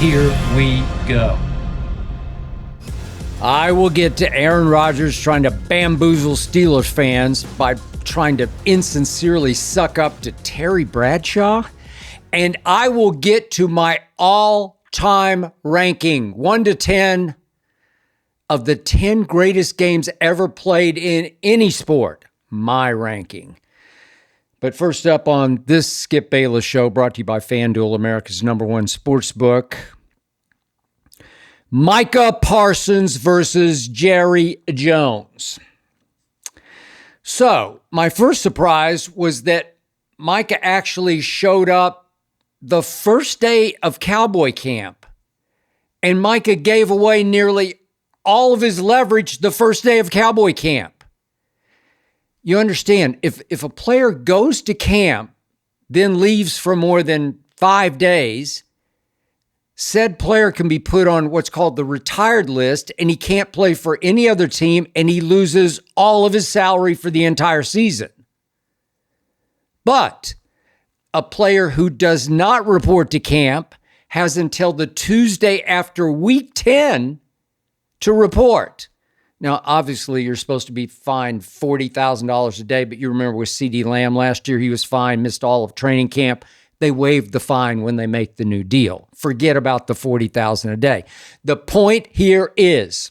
Here we go. I will get to Aaron Rodgers trying to bamboozle Steelers fans by trying to insincerely suck up to Terry Bradshaw. And I will get to my all-time ranking, 1 to 10, of the 10 greatest games ever played in any sport. My ranking. But first up on this Skip Bayless show, brought to you by FanDuel, America's #1 sports book, Micah Parsons versus Jerry Jones. So, my first surprise was that Micah actually showed up the first day of Cowboy camp. And Micah gave away nearly all of his leverage the first day of Cowboy camp. You understand, if a player goes to camp, then leaves for more than 5 days, said player can be put on what's called the retired list, and he can't play for any other team, and he loses all of his salary for the entire season. But a player who does not report to camp has until the Tuesday after week 10 to report. Now, obviously, you're supposed to be fined $40,000 a day, but you remember with CeeDee Lamb last year, he was fined, missed all of training camp. They waived the fine when they make the new deal. Forget about the $40,000 a day. The point here is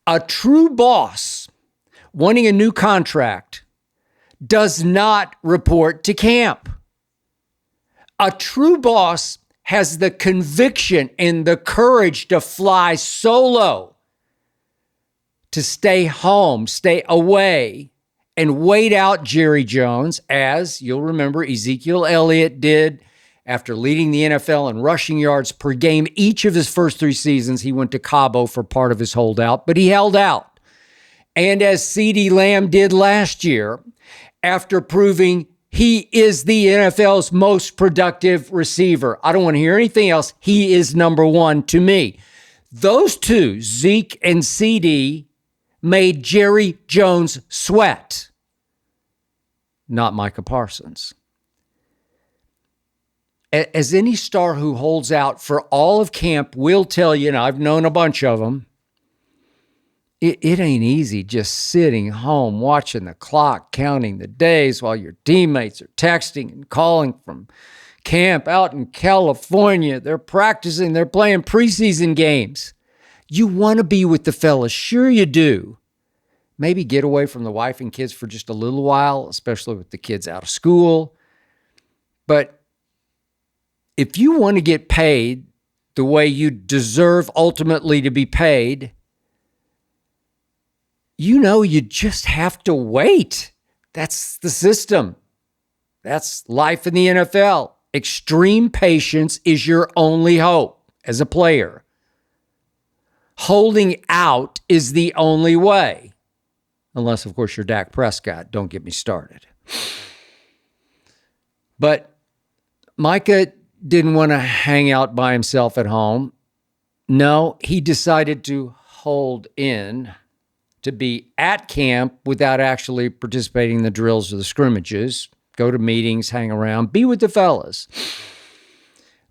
a true boss wanting a new contract does not report to camp. A true boss has the conviction and the courage to fly solo, to stay home, stay away, and wait out Jerry Jones, as you'll remember Ezekiel Elliott did after leading the NFL in rushing yards per game each of his first 3 seasons. He went to Cabo for part of his holdout, but he held out. And as CeeDee Lamb did last year, after proving he is the NFL's most productive receiver. I don't want to hear anything else. He is number 1 to me. Those two, Zeke and CeeDee, made Jerry Jones sweat. Not Micah Parsons. As any star who holds out for all of camp will tell you, and I've known a bunch of them, it ain't easy just sitting home watching the clock, counting the days while your teammates are texting and calling from camp out in California. They're practicing, they're playing preseason games. You want to be with the fellas, sure you do. Maybe get away from the wife and kids for just a little while, especially with the kids out of school. But if you want to get paid the way you deserve ultimately to be paid, you know you just have to wait. That's the system. That's life in the NFL. Extreme patience is your only hope as a player. Holding out is the only way. Unless, of course, you're Dak Prescott. Don't get me started. But Micah didn't want to hang out by himself at home. No, he decided to hold in, to be at camp without actually participating in the drills or the scrimmages, go to meetings, hang around, be with the fellas.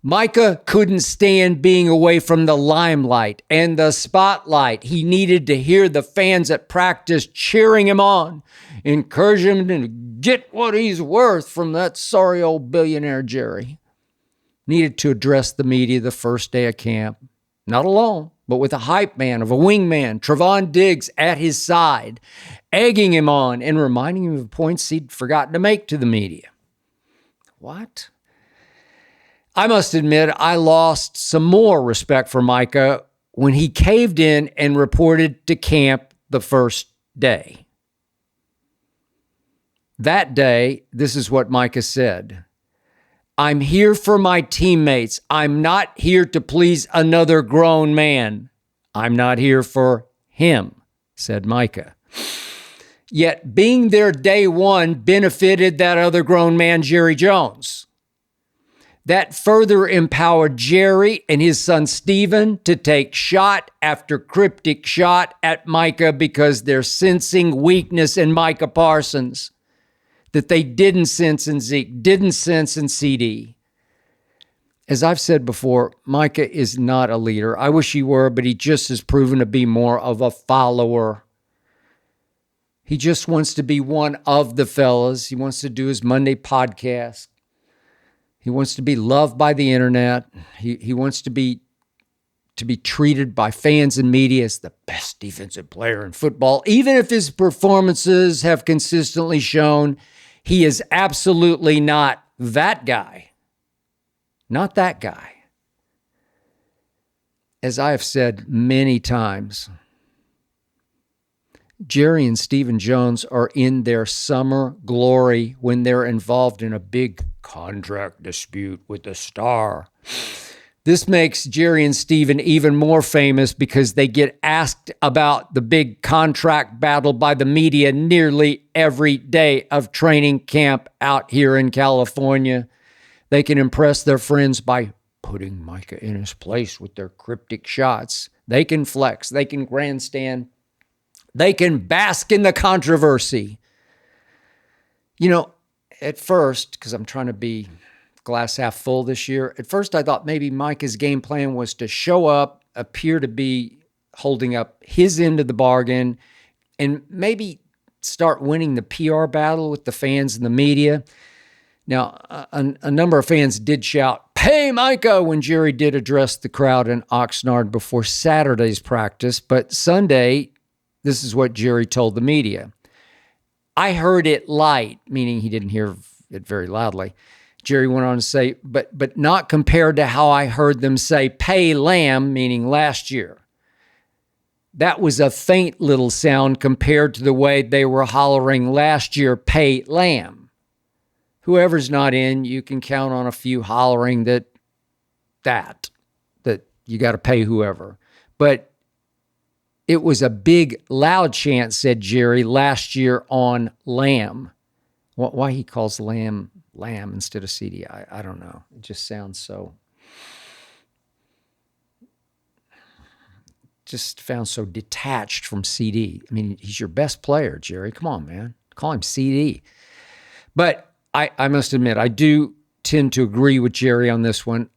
Micah couldn't stand being away from the limelight and the spotlight. He needed to hear the fans at practice cheering him on, encouraging him to get what he's worth from that sorry old billionaire Jerry. Needed to address the media the first day of camp, not alone, but with a hype man of a wingman, Trevon Diggs, at his side, egging him on and reminding him of points he'd forgotten to make to the media. What? I must admit, I lost some more respect for Micah when he caved in and reported to camp the first day. That day, this is what Micah said. I'm here for my teammates. I'm not here to please another grown man. I'm not here for him, said Micah. Yet being there day one benefited that other grown man, Jerry Jones. That further empowered Jerry and his son Stephen to take shot after cryptic shot at Micah because they're sensing weakness in Micah Parsons that they didn't sense in Zeke, didn't sense in CeeDee. As I've said before, Micah is not a leader. I wish he were, but he just has proven to be more of a follower. He just wants to be one of the fellas. He wants to do his Monday podcast. He wants to be loved by the internet. He wants to be treated by fans and media as the best defensive player in football, even if his performances have consistently shown he is absolutely not that guy. Not that guy. As I have said many times, Jerry and Stephen Jones are in their summer glory when they're involved in a big contract dispute with a star. This makes Jerry and Stephen even more famous because they get asked about the big contract battle by the media nearly every day of training camp out here in California. They can impress their friends by putting Micah in his place with their cryptic shots. They can flex. They can grandstand. They can bask in the controversy. You know, at first, because I'm trying to be glass half full this year, at first I thought maybe Micah's game plan was to show up, appear to be holding up his end of the bargain, and maybe start winning the PR battle with the fans and the media. Now, a number of fans did shout, "Pay Micah," when Jerry did address the crowd in Oxnard before Saturday's practice. But Sunday, this is what Jerry told the media. "I heard it light," meaning he didn't hear it very loudly. Jerry went on to say, but not compared to how I heard them say "pay Lamb," meaning last year. That was a faint little sound compared to the way they were hollering last year, "pay Lamb." Whoever's not in, you can count on a few hollering that you got to pay whoever. But it was a big, loud chant, said Jerry, last year on Lamb. Why he calls Lamb instead of CD, I don't know. It just sounds so... just found so detached from CD. I mean, he's your best player, Jerry. Come on, man. Call him CD. But I must admit, I do tend to agree with Jerry on this one.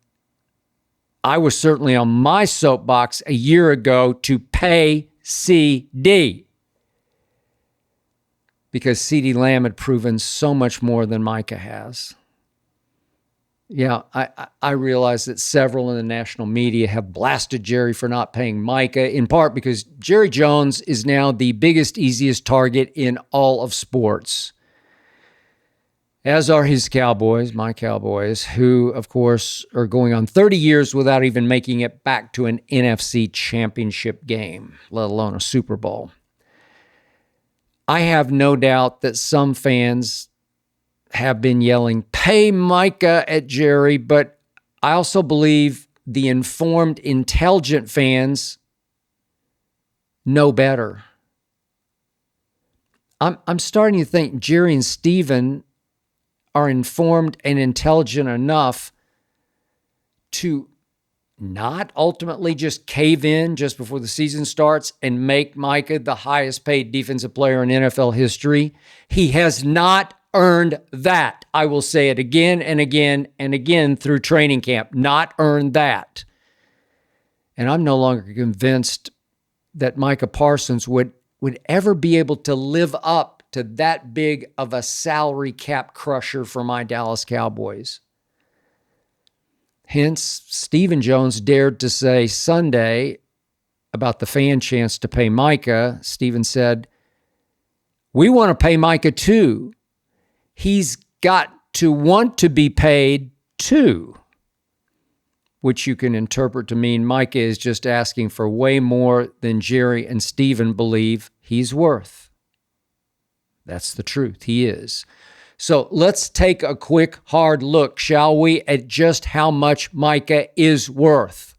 I was certainly on my soapbox a year ago to pay CD because CD Lamb had proven so much more than Micah has. Yeah, I realize that several in the national media have blasted Jerry for not paying Micah, in part because Jerry Jones is now the biggest, easiest target in all of sports, as are his Cowboys, my Cowboys, who, of course, are going on 30 years without even making it back to an NFC championship game, let alone a Super Bowl. I have no doubt that some fans have been yelling, "Pay Micah," at Jerry, but I also believe the informed, intelligent fans know better. I'm starting to think Jerry and Stephen are informed and intelligent enough to not ultimately just cave in just before the season starts and make Micah the highest paid defensive player in NFL history. He has not earned that. I will say it again and again and again through training camp. Not earned that. And I'm no longer convinced that Micah Parsons would ever be able to live up to that big of a salary cap crusher for my Dallas Cowboys. Hence, Stephen Jones dared to say Sunday about the fan chance to pay Micah. Stephen said, "We want to pay Micah too. He's got to want to be paid too," which you can interpret to mean Micah is just asking for way more than Jerry and Stephen believe he's worth. That's the truth. He is. So let's take a quick, hard look, shall we, at just how much Micah is worth.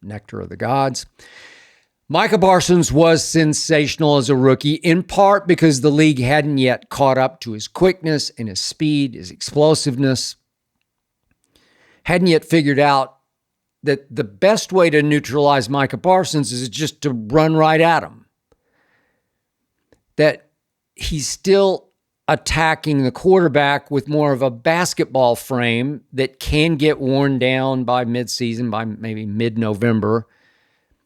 Nectar of the gods. Micah Parsons was sensational as a rookie, in part because the league hadn't yet caught up to his quickness and his speed, his explosiveness, hadn't yet figured out that the best way to neutralize Micah Parsons is just to run right at him. that he's still attacking the quarterback with more of a basketball frame that can get worn down by midseason, by maybe mid-November,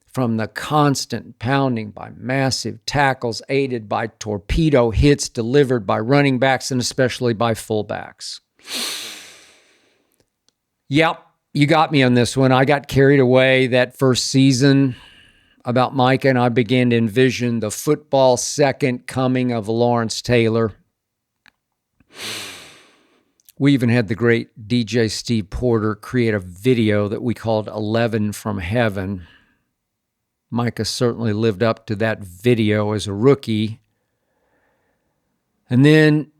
from the constant pounding by massive tackles aided by torpedo hits delivered by running backs and especially by fullbacks. Yep, you got me on this one. I got carried away that first season about Micah, and I began to envision the football second coming of Lawrence Taylor. We even had the great DJ Steve Porter create a video that we called 11 from Heaven. Micah certainly lived up to that video as a rookie. And then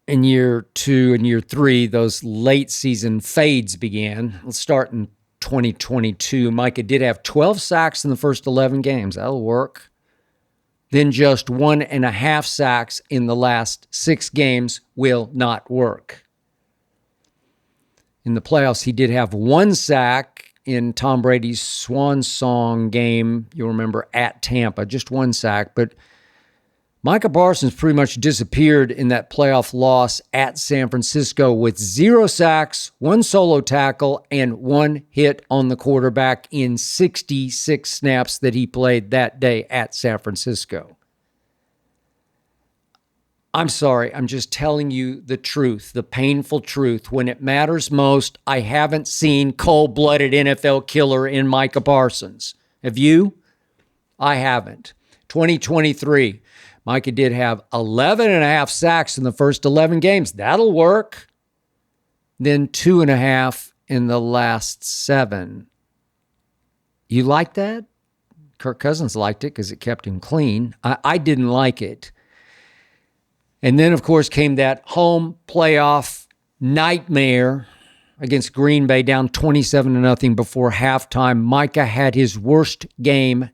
in year 2 and year 3, those late season fades began. Let's start in 2022. Micah did have 12 sacks in the first 11 games. That'll work. Then just 1.5 sacks in the last 6 games will not work. In the playoffs, he did have 1 sack in Tom Brady's swan song game. You'll remember at Tampa, just 1 sack. But Micah Parsons pretty much disappeared in that playoff loss at San Francisco with 0 sacks, 1 solo tackle, and 1 hit on the quarterback in 66 snaps that he played that day at San Francisco. I'm sorry, I'm just telling you the truth, the painful truth. When it matters most, I haven't seen cold-blooded NFL killer in Micah Parsons. Have you? I haven't. 2023. Micah did have 11.5 sacks in the first 11 games. That'll work. Then 2.5 in the last 7. You like that? Kirk Cousins liked it because it kept him clean. I didn't like it. And then, of course, came that home playoff nightmare against Green Bay, down 27-0 before halftime. Micah had his worst game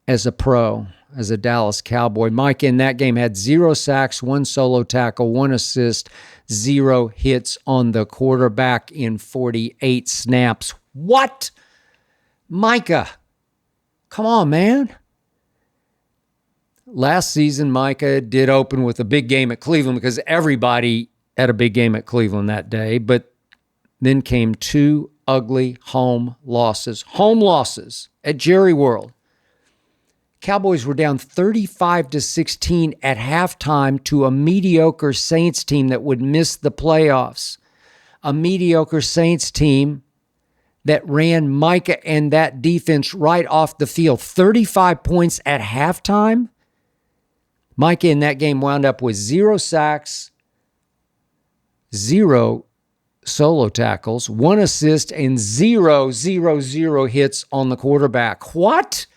as a pro, as a Dallas Cowboy. Micah in that game had 0 sacks, 1 solo tackle, 1 assist, 0 hits on the quarterback in 48 snaps. What? Micah, come on, man. Last season, Micah did open with a big game at Cleveland because everybody had a big game at Cleveland that day, but then came 2 ugly home losses at Jerry World. Cowboys were down 35-16 at halftime to a mediocre Saints team that would miss the playoffs. A mediocre Saints team that ran Micah and that defense right off the field. 35 points at halftime. Micah in that game wound up with 0 sacks, 0 solo tackles, 1 assist, and 0 hits on the quarterback. What?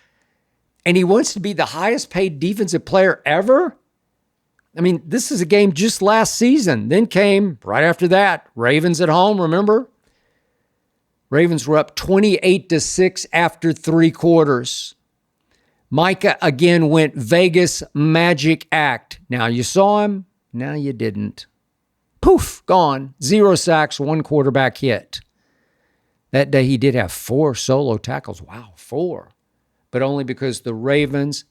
And he wants to be the highest paid defensive player ever? I mean, this is a game just last season. Then came, right after that, Ravens at home, remember? Ravens were up 28-6 after 3 quarters. Micah again went Vegas magic act. Now you saw him, now you didn't. Poof, gone. 0 sacks, 1 quarterback hit. That day he did have 4 solo tackles. Wow, 4. But only because the Ravens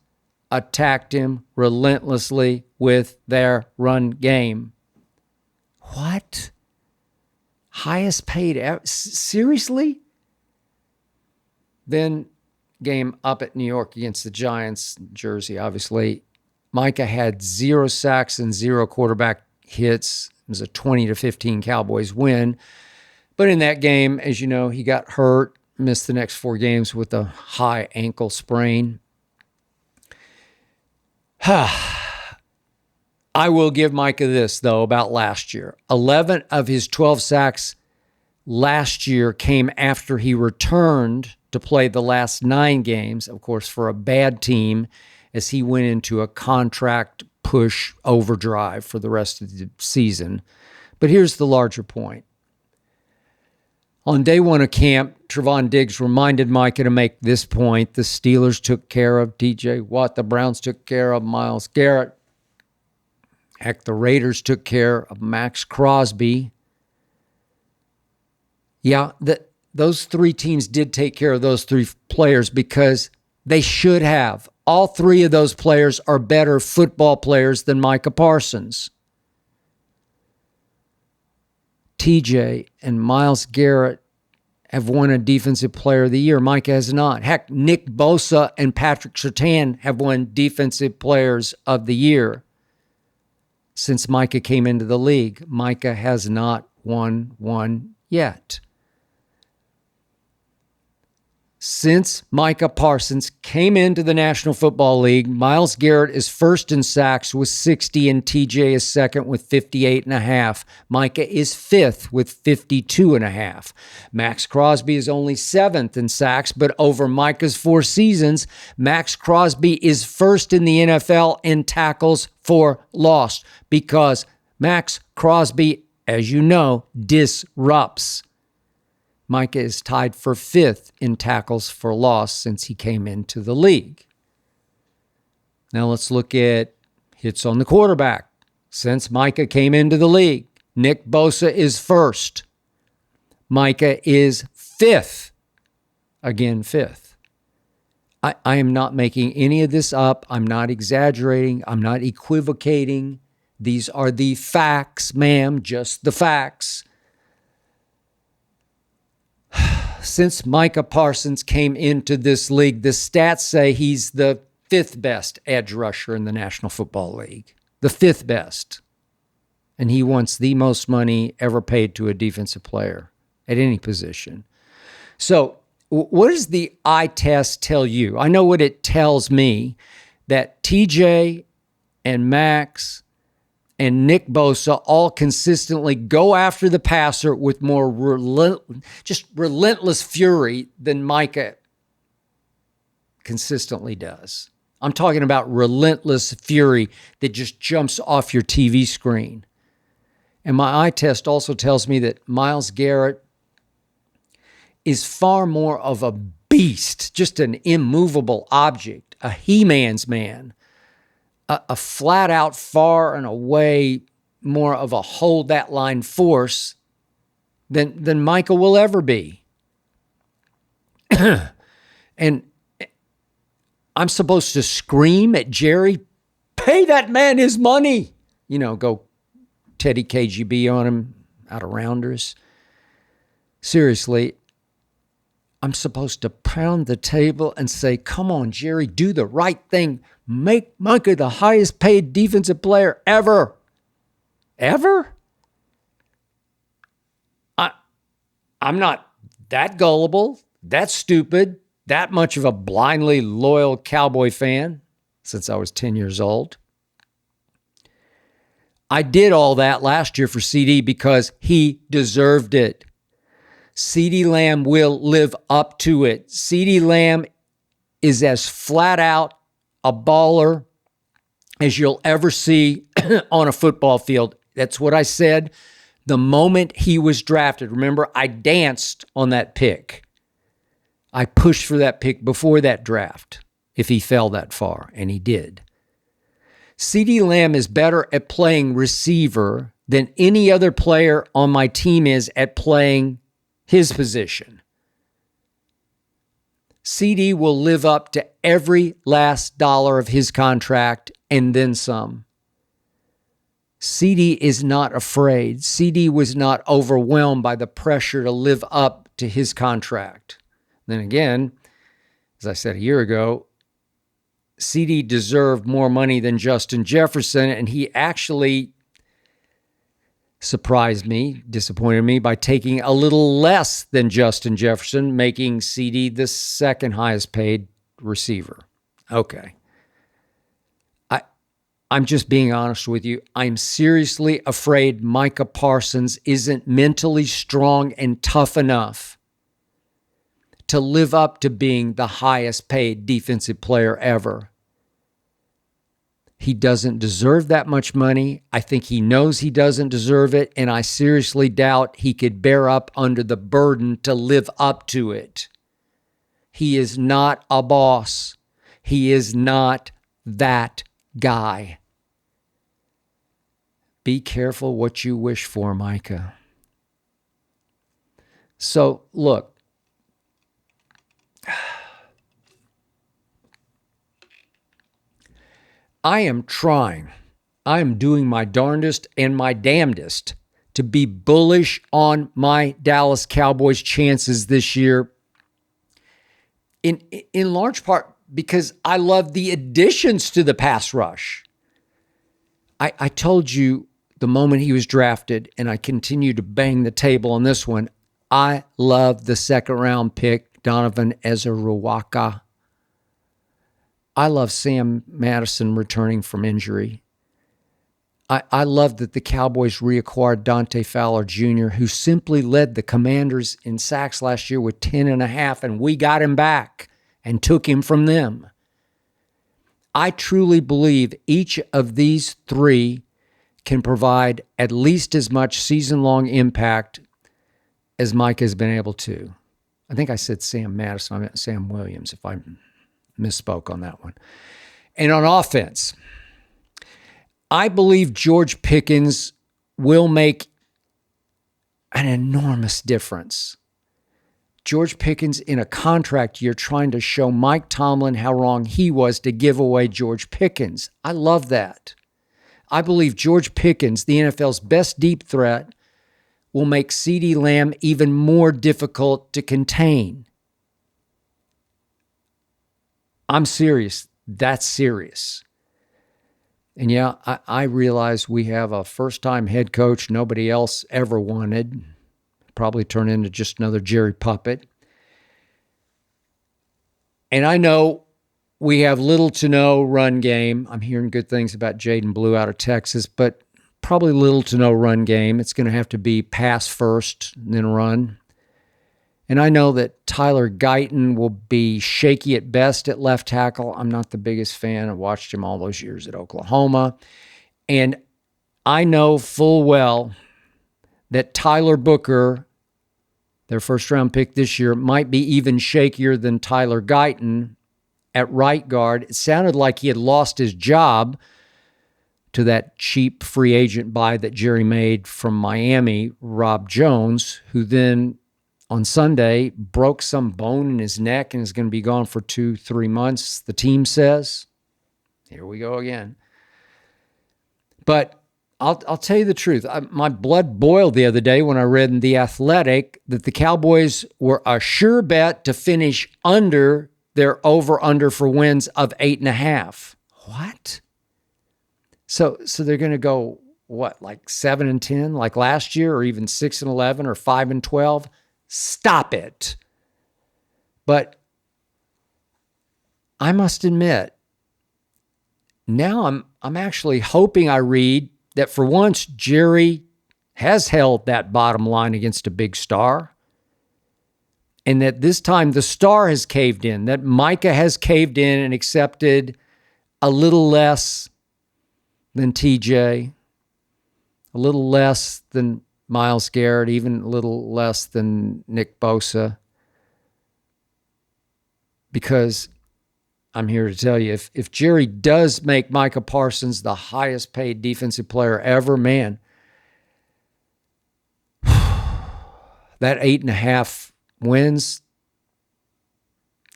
attacked him relentlessly with their run game. What? Highest paid ever? Seriously? Then game up at New York against the Giants, Jersey, obviously. Micah had 0 sacks and 0 quarterback hits. It was a 20-15 Cowboys win. But in that game, as you know, he got hurt, missed the next 4 games with a high ankle sprain. I will give Micah this, though, about last year. 11 of his 12 sacks last year came after he returned to play the last 9 games, of course, for a bad team, as he went into a contract push overdrive for the rest of the season. But here's the larger point. On day 1 of camp, Trevon Diggs reminded Micah to make this point. The Steelers took care of T.J. Watt. The Browns took care of Myles Garrett. Heck, the Raiders took care of Max Crosby. Yeah, those 3 teams did take care of those 3 players because They should have. All three of those players are better football players than Micah Parsons. TJ and Myles Garrett have won a Defensive Player of the Year. Micah has not. Heck, Nick Bosa and Patrick Surtain have won Defensive Players of the Year since Micah came into the league. Micah has not won one yet. Since Micah Parsons came into the National Football League, Myles Garrett is first in sacks with 60 and TJ is second with 58.5. Micah is fifth with 52.5. Max Crosby is only seventh in sacks, but over Micah's 4 seasons, Max Crosby is first in the NFL in tackles for loss because Max Crosby, as you know, disrupts. Micah is tied for fifth in tackles for loss since he came into the league. Now let's look at hits on the quarterback. Since Micah came into the league, Nick Bosa is first. Micah is fifth. Again, fifth. I am not making any of this up. I'm not exaggerating. I'm not equivocating. These are the facts, ma'am, just the facts. Since Micah Parsons came into this league, the stats say he's the 5th best edge rusher in the National Football League. The 5th best. And he wants the most money ever paid to a defensive player at any position. So what does the eye test tell you? I know what it tells me, that TJ and Max and Nick Bosa all consistently go after the passer with more relentless fury than Micah consistently does. I'm talking about relentless fury that just jumps off your TV screen. And my eye test also tells me that Myles Garrett is far more of a beast, just an immovable object, a he-man's man. A flat out, far and away, more of a hold that line force than Micah will ever be. And I'm supposed to scream at Jerry, pay that man his money. You know, go Teddy KGB on him out of Rounders. Seriously, I'm supposed to pound the table and say, come on, Jerry, do the right thing. Make Micah the highest paid defensive player ever. Ever? I'm not that gullible, that stupid, that much of a blindly loyal Cowboy fan since I was 10 years old. I did all that last year for CD because he deserved it. CeeDee Lamb will live up to it. CeeDee Lamb is as flat out a baller as you'll ever see on a football field. That's what I said the moment he was drafted. Remember, I danced on that pick. I pushed for that pick before that draft if he fell that far, and he did. CeeDee Lamb is better at playing receiver than any other player on my team is at playing his position. CD will live up to every last dollar of his contract and then some. CD is not afraid. CD was not overwhelmed by the pressure to live up to his contract. Then again, as I said a year ago, CD deserved more money than Justin Jefferson, and he actually surprised me, disappointed me by taking a little less than Justin Jefferson, making CD the second highest paid receiver. Okay. I'm just being honest with you. I'm seriously afraid Micah Parsons isn't mentally strong and tough enough to live up to being the highest paid defensive player ever. He doesn't deserve that much money. I think he knows he doesn't deserve it, and I seriously doubt he could bear up under the burden to live up to it. He is not a boss. He is not that guy. Be careful what you wish for, Micah. So, look. I am trying. I am doing my darndest and my damnedest to be bullish on my Dallas Cowboys chances this year. In large part because I love the additions to the pass rush. I told you the moment he was drafted, and I continue to bang the table on this one, I love the second round pick, Donovan Ezeruwaka. I love Sam Madison returning from injury. I love that the Cowboys reacquired Dante Fowler Jr., who simply led the Commanders in sacks last year with 10.5, and we got him back and took him from them. I truly believe each of these three can provide at least as much season-long impact as Mike has been able to. I think I said Sam Madison. I meant Sam Williams, if I misspoke on that one. And on offense, I believe George Pickens will make an enormous difference. George Pickens in a contract year trying to show Mike Tomlin how wrong he was to give away George Pickens. I love that. I believe George Pickens, the NFL's best deep threat, will make CeeDee Lamb even more difficult to contain. I'm serious. That's serious. And yeah, I realize we have a first-time head coach nobody else ever wanted. Probably turn into just another Jerry puppet. And I know we have little to no run game. I'm hearing good things about Jaden Blue out of Texas, but probably little to no run game. It's going to have to be pass first, then run. And I know that Tyler Guyton will be shaky at best at left tackle. I'm not the biggest fan. I watched him all those years at Oklahoma. And I know full well that Tyler Booker, their first-round pick this year, might be even shakier than Tyler Guyton at right guard. It sounded like he had lost his job to that cheap free agent buy that Jerry made from Miami, Rob Jones, who then on Sunday broke some bone in his neck and is going to be gone for 2-3 months, the team says. Here we go again. But I'll tell you the truth. My blood boiled the other day when I read in The Athletic that the Cowboys were a sure bet to finish under their over-under for wins of 8.5. What? So they're going to go, what, like 7-10 like last year, or even 6-11 or 5-12? Stop it. But I must admit, now I'm actually hoping I read that for once Jerry has held that bottom line against a big star, and that this time the star has caved in, that Micah has caved in and accepted a little less than TJ, a little less than Myles Garrett, even a little less than Nick Bosa. Because I'm here to tell you, if Jerry does make Micah Parsons the highest paid defensive player ever, man, that 8.5 wins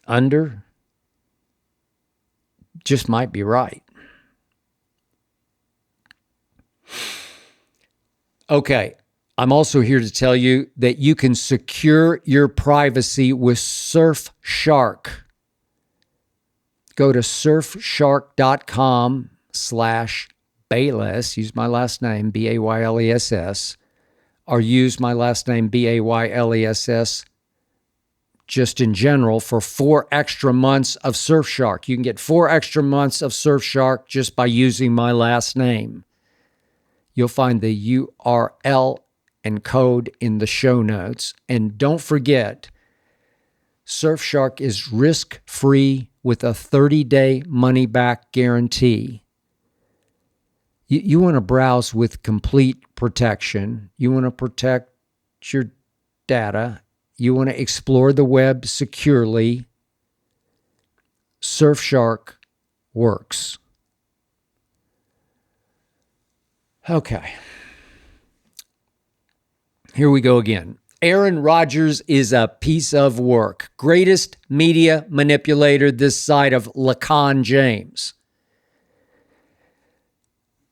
under just might be right. Okay, I'm also here to tell you that you can secure your privacy with Surfshark. Go to surfshark.com/Bayless. Use my last name, Bayless, or use my last name, Bayless, just in general, for 4 extra months of Surfshark. You can get 4 extra months of Surfshark just by using my last name. You'll find the URL and code in the show notes. And don't forget, Surfshark is risk-free with a 30-day money-back guarantee. You want to browse with complete protection. You want to protect your data. You want to explore the web securely. Surfshark works. Okay. Here we go again. Aaron Rodgers is a piece of work. Greatest media manipulator this side of LeCon James.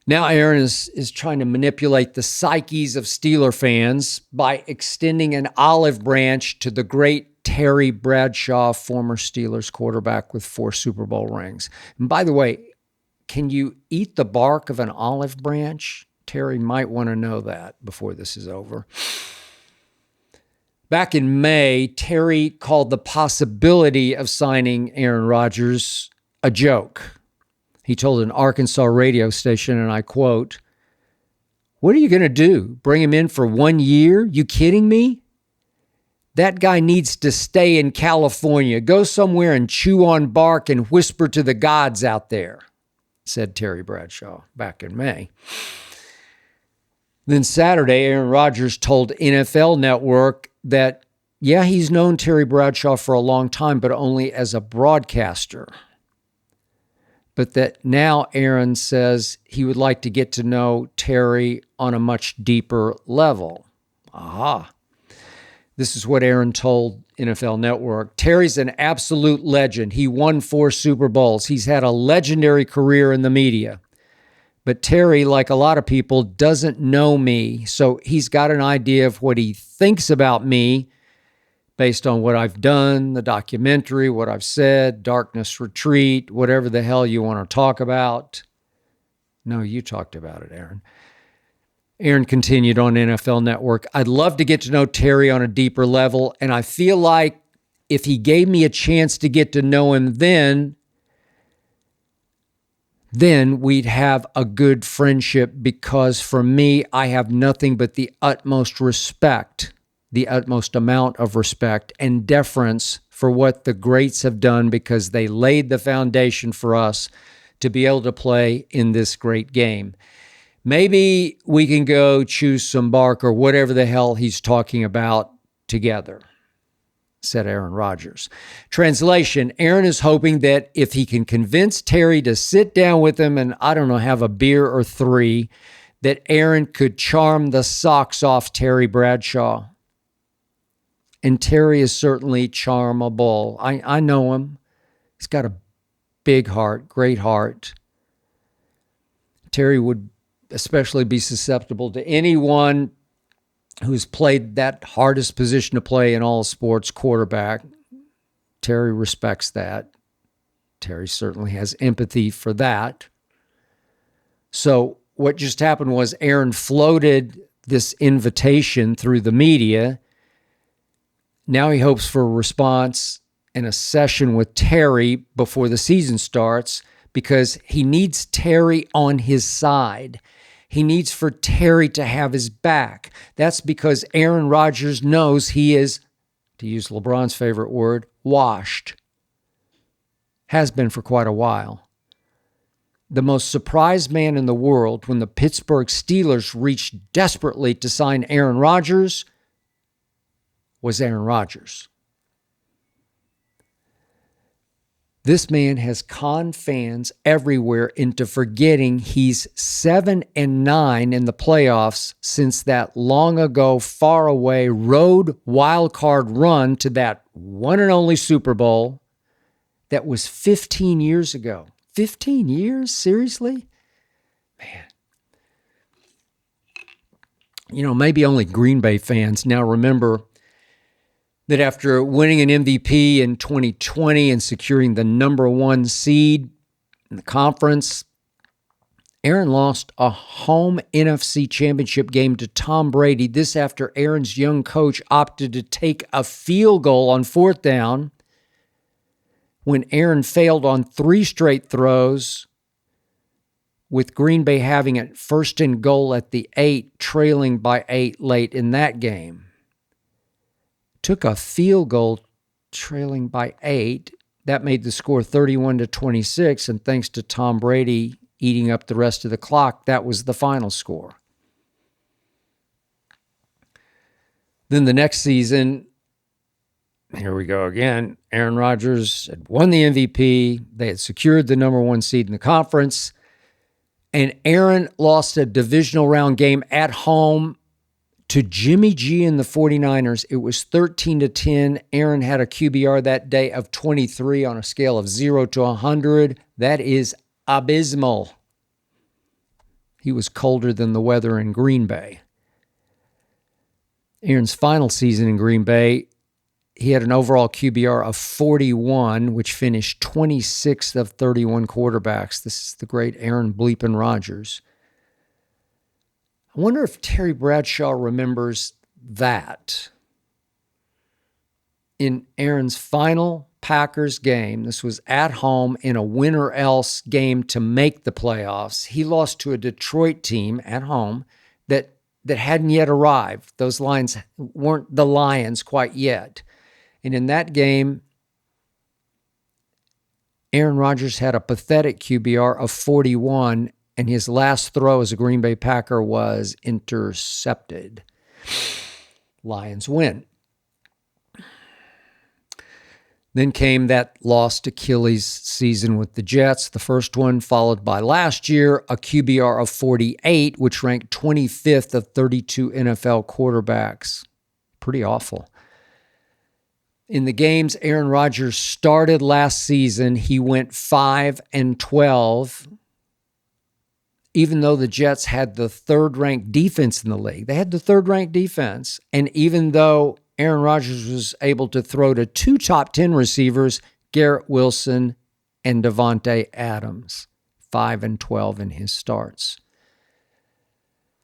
Now Aaron is trying to manipulate the psyches of Steeler fans by extending an olive branch to the great Terry Bradshaw, former Steelers quarterback with 4 Super Bowl rings. And by the way, can you eat the bark of an olive branch? Terry might want to know that before this is over. Back in May, Terry called the possibility of signing Aaron Rodgers a joke. He told an Arkansas radio station, and I quote, "What are you going to do? Bring him in for 1 year? You kidding me? That guy needs to stay in California. Go somewhere and chew on bark and whisper to the gods out there," said Terry Bradshaw back in May. Then Saturday, Aaron Rodgers told NFL Network that, yeah, he's known Terry Bradshaw for a long time, but only as a broadcaster. But that now Aaron says he would like to get to know Terry on a much deeper level. Aha. This is what Aaron told NFL Network. "Terry's an absolute legend. He won 4 Super Bowls. He's had a legendary career in the media. But Terry, like a lot of people, doesn't know me, so he's got an idea of what he thinks about me based on what I've done, the documentary, what I've said, Darkness Retreat, whatever the hell you want to talk about." No, you talked about it, Aaron. Aaron continued on NFL Network, "I'd love to get to know Terry on a deeper level, and I feel like if he gave me a chance to get to know him then we'd have a good friendship, because for me, I have nothing but the utmost respect, the utmost amount of respect and deference for what the greats have done, because they laid the foundation for us to be able to play in this great game. Maybe we can go chew some bark or whatever the hell he's talking about together," said Aaron Rodgers. Translation, Aaron is hoping that if he can convince Terry to sit down with him and, I don't know, have a beer or 3, that Aaron could charm the socks off Terry Bradshaw. And Terry is certainly charmable. I know him. He's got a big heart, great heart. Terry would especially be susceptible to anyone who's played that hardest position to play in all sports, quarterback. Terry respects that. Terry certainly has empathy for that. So what just happened was Aaron floated this invitation through the media. Now he hopes for a response and a session with Terry before the season starts, because he needs Terry on his side. He needs for Terry to have his back. That's because Aaron Rodgers knows he is, to use LeBron's favorite word, washed. Has been for quite a while. The most surprised man in the world when the Pittsburgh Steelers reached desperately to sign Aaron Rodgers was Aaron Rodgers. This man has conned fans everywhere into forgetting he's 7-9 in the playoffs since that long ago, far away road wildcard run to that one and only Super Bowl that was 15 years ago. 15 years? Seriously? Man. You know, maybe only Green Bay fans now remember that after winning an MVP in 2020 and securing the number 1 seed in the conference, Aaron lost a home NFC championship game to Tom Brady. This after Aaron's young coach opted to take a field goal on 4th down when Aaron failed on 3 straight throws, with Green Bay having it 1st and goal at the 8, trailing by 8 late in that game. Took a field goal trailing by 8. That made the score 31-26, and thanks to Tom Brady eating up the rest of the clock, that was the final score. Then the next season, here we go again, Aaron Rodgers had won the MVP. They had secured the number 1 seed in the conference, and Aaron lost a divisional round game at home to Jimmy G and the 49ers. It was 13-10. Aaron had a QBR that day of 23 on a scale of 0 to 100. That is abysmal. He was colder than the weather in Green Bay. Aaron's final season in Green Bay, he had an overall QBR of 41, which finished 26th of 31 quarterbacks. This is the great Aaron bleepin' Rodgers. I wonder if Terry Bradshaw remembers that. In Aaron's final Packers game, this was at home in a win-or-else game to make the playoffs, he lost to a Detroit team at home that hadn't yet arrived. Those Lions weren't the Lions quite yet. And in that game, Aaron Rodgers had a pathetic QBR of 41, and his last throw as a Green Bay Packer was intercepted. Lions win. Then came that lost Achilles season with the Jets, the first one, followed by last year, a QBR of 48, which ranked 25th of 32 NFL quarterbacks. Pretty awful. In the games Aaron Rodgers started last season, he went 5-12, even though the Jets had the third-ranked defense in the league. They had the third-ranked defense, and even though Aaron Rodgers was able to throw to two top 10 receivers, Garrett Wilson and Davante Adams, 5-12 in his starts.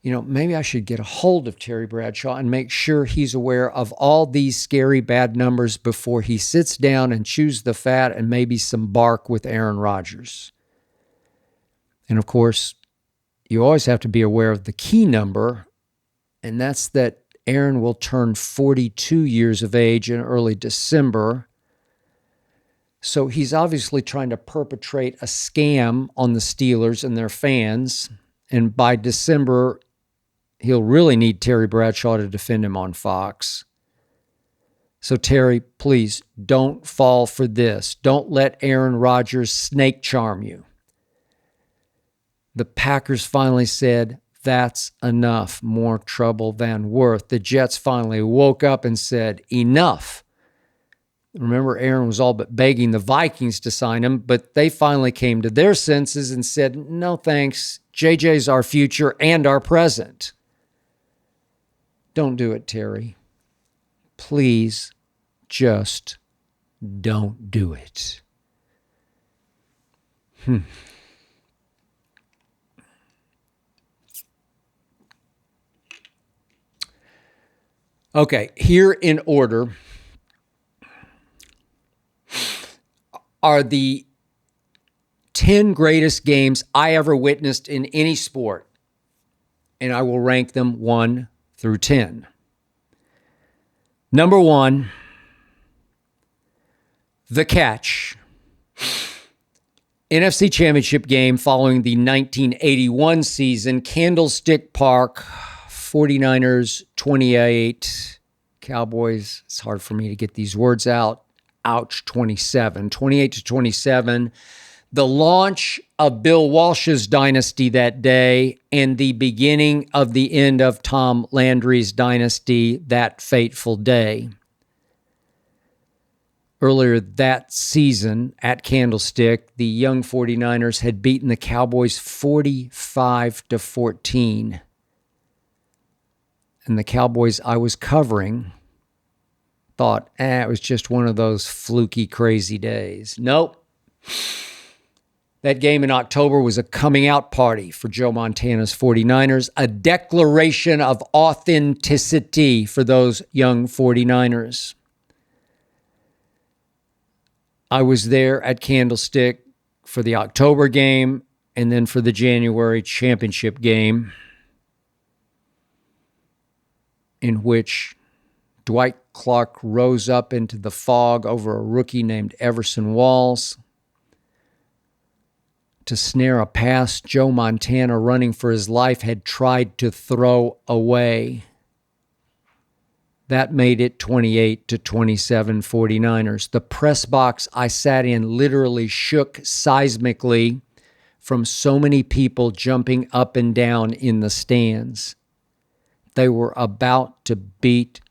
You know, maybe I should get a hold of Terry Bradshaw and make sure he's aware of all these scary bad numbers before he sits down and chews the fat and maybe some bark with Aaron Rodgers. And of course, you always have to be aware of the key number, and that's that Aaron will turn 42 years of age in early December. So he's obviously trying to perpetrate a scam on the Steelers and their fans. And by December, he'll really need Terry Bradshaw to defend him on Fox. So Terry, please don't fall for this. Don't let Aaron Rodgers snake charm you. The Packers finally said, that's enough, more trouble than worth. The Jets finally woke up and said, enough. Remember, Aaron was all but begging the Vikings to sign him, but they finally came to their senses and said, no thanks, JJ's our future and our present. Don't do it, Terry. Please just don't do it. Okay, here in order are the 10 greatest games I ever witnessed in any sport, and I will rank them 1 through 10. Number 1, The Catch. NFC Championship game following the 1981 season, Candlestick Park, 49ers 28, Cowboys, it's hard for me to get these words out, ouch, 27, 28-27. The launch of Bill Walsh's dynasty that day and the beginning of the end of Tom Landry's dynasty that fateful day. Earlier that season at Candlestick, the young 49ers had beaten the Cowboys 45-14. And the Cowboys I was covering thought, it was just one of those fluky, crazy days. Nope. That game in October was a coming out party for Joe Montana's 49ers, a declaration of authenticity for those young 49ers. I was there at Candlestick for the October game and then for the January championship game, in which Dwight Clark rose up into the fog over a rookie named Everson Walls to snare a pass Joe Montana, running for his life, had tried to throw away. That made it 28-27 49ers. The press box I sat in literally shook seismically from so many people jumping up and down in the stands. They were about to beat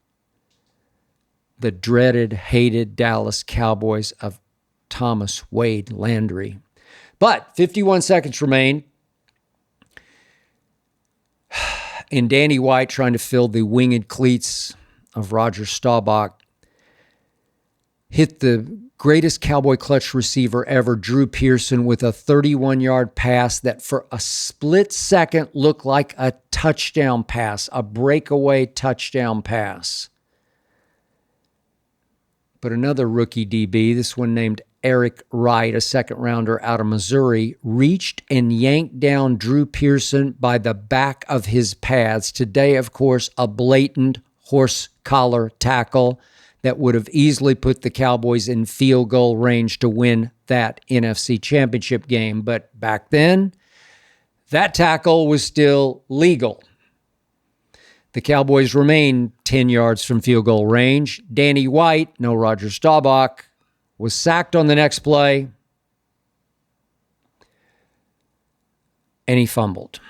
the dreaded, hated Dallas Cowboys of Thomas Wade Landry. But 51 seconds remain. And Danny White, trying to fill the winged cleats of Roger Staubach, hit the greatest Cowboy clutch receiver ever, Drew Pearson, with a 31-yard pass that for a split second looked like a touchdown pass, a breakaway touchdown pass. But another rookie DB, this one named Eric Wright, a second-rounder out of Missouri, reached and yanked down Drew Pearson by the back of his pads. Today, of course, a blatant horse collar tackle that would have easily put the Cowboys in field goal range to win that NFC Championship game. But back then, that tackle was still legal. The Cowboys remained 10 yards from field goal range. Danny White, no Roger Staubach, was sacked on the next play, and he fumbled.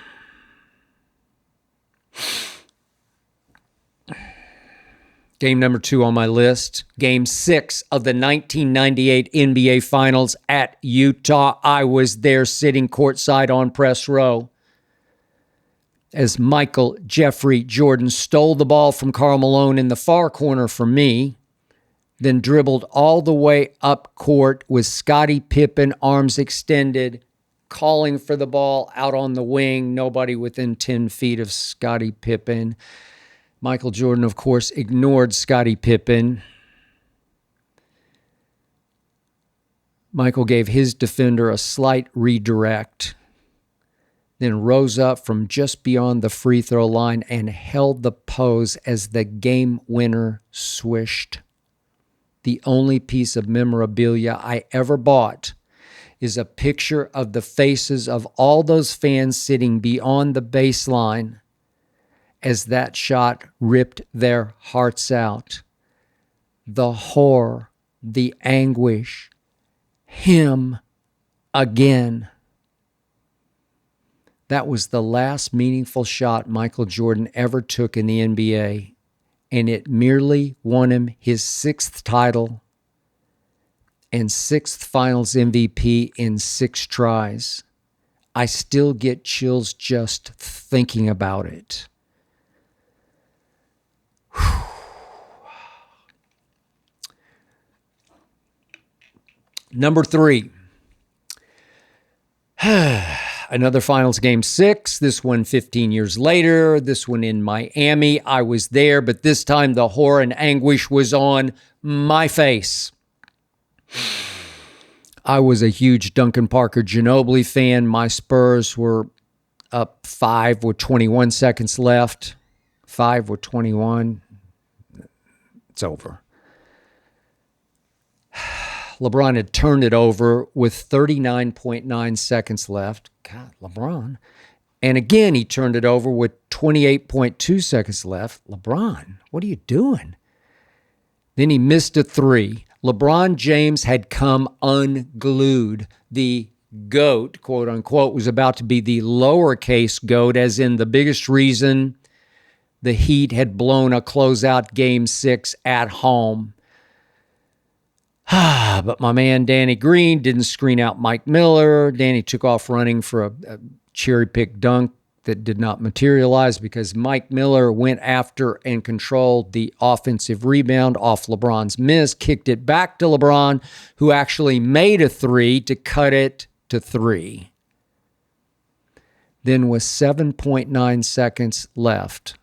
Game number 2 on my list, Game 6 of the 1998 NBA Finals at Utah. I was there sitting courtside on press row as Michael Jeffrey Jordan stole the ball from Karl Malone in the far corner for me, then dribbled all the way up court with Scottie Pippen, arms extended, calling for the ball out on the wing, nobody within 10 feet of Scottie Pippen. Michael Jordan, of course, ignored Scottie Pippen. Michael gave his defender a slight redirect, then rose up from just beyond the free throw line and held the pose as the game winner swished. The only piece of memorabilia I ever bought is a picture of the faces of all those fans sitting beyond the baseline as that shot ripped their hearts out. The horror, the anguish, him again. That was the last meaningful shot Michael Jordan ever took in the NBA, and it merely won him his 6th title and 6th Finals MVP in 6 tries. I still get chills just thinking about it. Number 3. Another Finals Game 6. This one 15 years later. This one in Miami. I was there, but this time the horror and anguish was on my face. I was a huge Duncan Parker Ginobili fan. My Spurs were up 5 with 21 seconds left. 5 with 21. It's over. LeBron had turned it over with 39.9 seconds left. God, LeBron. And again, he turned it over with 28.2 seconds left. LeBron, what are you doing? Then he missed a 3. LeBron James had come unglued. The GOAT, quote unquote, was about to be the lowercase GOAT, as in the biggest reason the Heat had blown a closeout Game 6 at home. But my man Danny Green didn't screen out Mike Miller. Danny took off running for a cherry-picked dunk that did not materialize because Mike Miller went after and controlled the offensive rebound off LeBron's miss, kicked it back to LeBron, who actually made a 3 to cut it to 3. Then with 7.9 seconds left,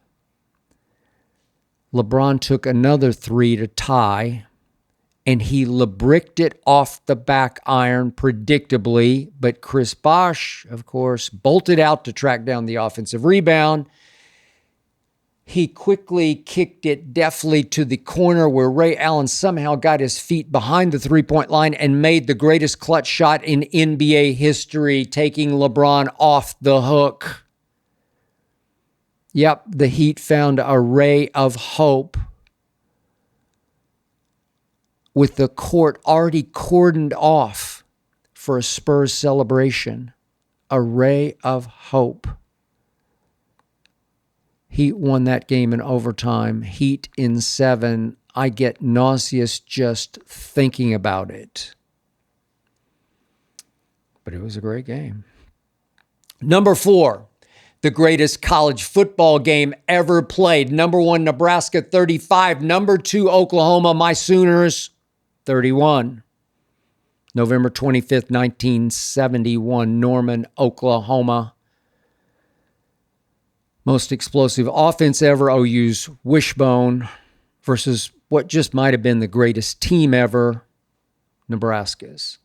LeBron took another 3 to tie, and he LeBricked it off the back iron predictably, but Chris Bosh, of course, bolted out to track down the offensive rebound. He quickly kicked it deftly to the corner where Ray Allen somehow got his feet behind the three-point line and made the greatest clutch shot in NBA history, taking LeBron off the hook. Yep, the Heat found a ray of hope with the court already cordoned off for a Spurs celebration. A ray of hope. Heat won that game in overtime. Heat in 7. I get nauseous just thinking about it. But it was a great game. Number 4. The greatest college football game ever played. Number 1, Nebraska, 35. Number 2, Oklahoma, my Sooners, 31. November 25th, 1971, Norman, Oklahoma. Most explosive offense ever, OU's Wishbone, versus what just might have been the greatest team ever, Nebraska's.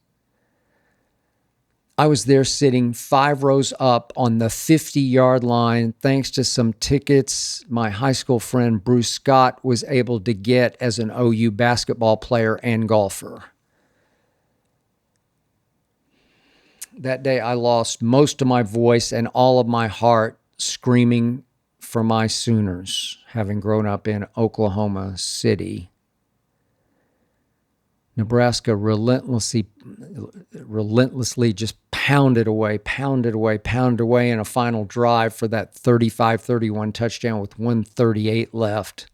I was there sitting 5 rows up on the 50-yard line thanks to some tickets my high school friend Bruce Scott was able to get as an OU basketball player and golfer. That day I lost most of my voice and all of my heart screaming for my Sooners, having grown up in Oklahoma City. Nebraska relentlessly just pounded away in a final drive for that 35-31 touchdown with 1:38 left.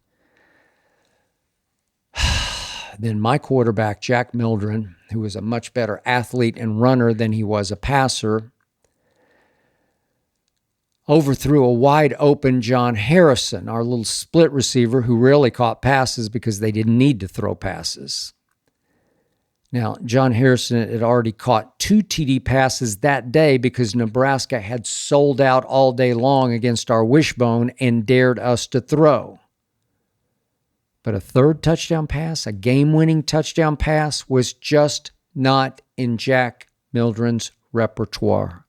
Then my quarterback, Jack Mildren, who was a much better athlete and runner than he was a passer, overthrew a wide open John Harrison, our little split receiver who rarely caught passes because they didn't need to throw passes. Now, John Harrison had already caught 2 TD passes that day because Nebraska had sold out all day long against our Wishbone and dared us to throw. But a third touchdown pass, a game-winning touchdown pass, was just not in Jack Mildren's repertoire.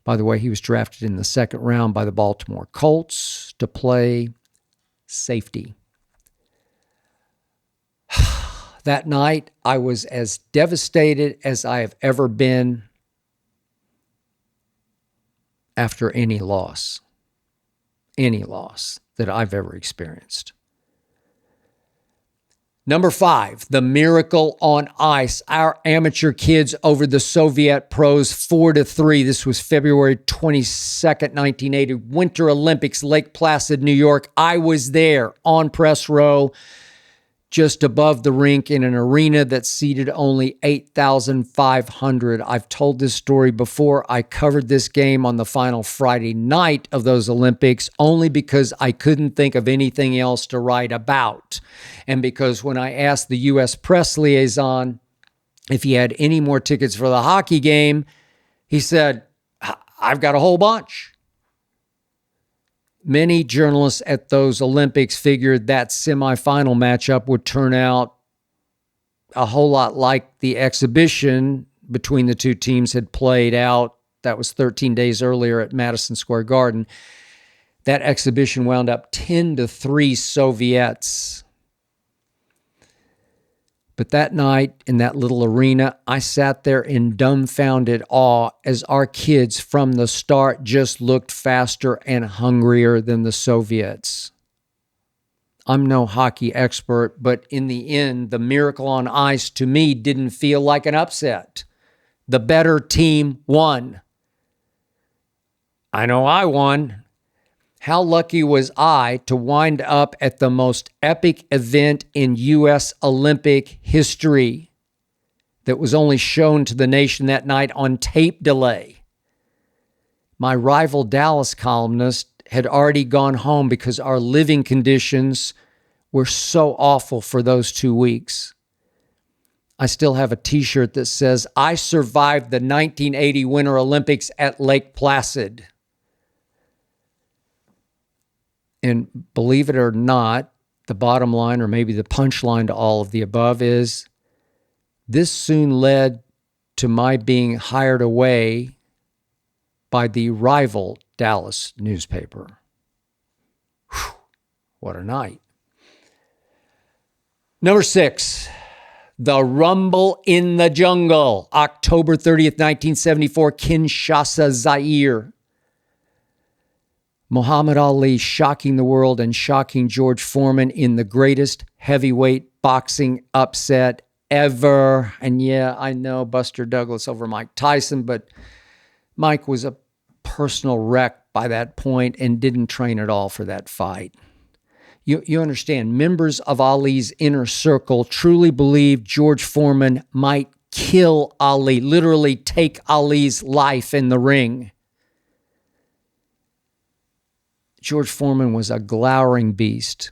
By the way, he was drafted in the 2nd round by the Baltimore Colts to play safety. That night, I was as devastated as I have ever been after any loss that I've ever experienced. Number 5, the miracle on ice. Our amateur kids over the Soviet pros 4-3. This was February 22nd, 1980, Winter Olympics, Lake Placid, New York. I was there on press row, just above the rink in an arena that seated only 8,500. I've told this story before. I covered this game on the final Friday night of those Olympics only because I couldn't think of anything else to write about. And because when I asked the U.S. press liaison if he had any more tickets for the hockey game, he said, "I've got a whole bunch." Many journalists at those Olympics figured that semifinal matchup would turn out a whole lot like the exhibition between the two teams had played out. That was 13 days earlier at Madison Square Garden. That exhibition wound up 10-3 Soviets. But that night in that little arena, I sat there in dumbfounded awe as our kids from the start just looked faster and hungrier than the Soviets. I'm no hockey expert, but in the end, the miracle on ice to me didn't feel like an upset. The better team won. I know I won. How lucky was I to wind up at the most epic event in U.S. Olympic history that was only shown to the nation that night on tape delay. My rival Dallas columnist had already gone home because our living conditions were so awful for those 2 weeks. I still have a t-shirt that says, "I survived the 1980 Winter Olympics at Lake Placid." And believe it or not, the bottom line, or maybe the punchline to all of the above, is this soon led to my being hired away by the rival Dallas newspaper. Whew, what a night. Number 6, the Rumble in the Jungle, October 30th, 1974, Kinshasa, Zaire. Muhammad Ali shocking the world and shocking George Foreman in the greatest heavyweight boxing upset ever. And yeah, I know Buster Douglas over Mike Tyson, but Mike was a personal wreck by that point and didn't train at all for that fight. You understand, members of Ali's inner circle truly believed George Foreman might kill Ali, literally take Ali's life in the ring. George Foreman was a glowering beast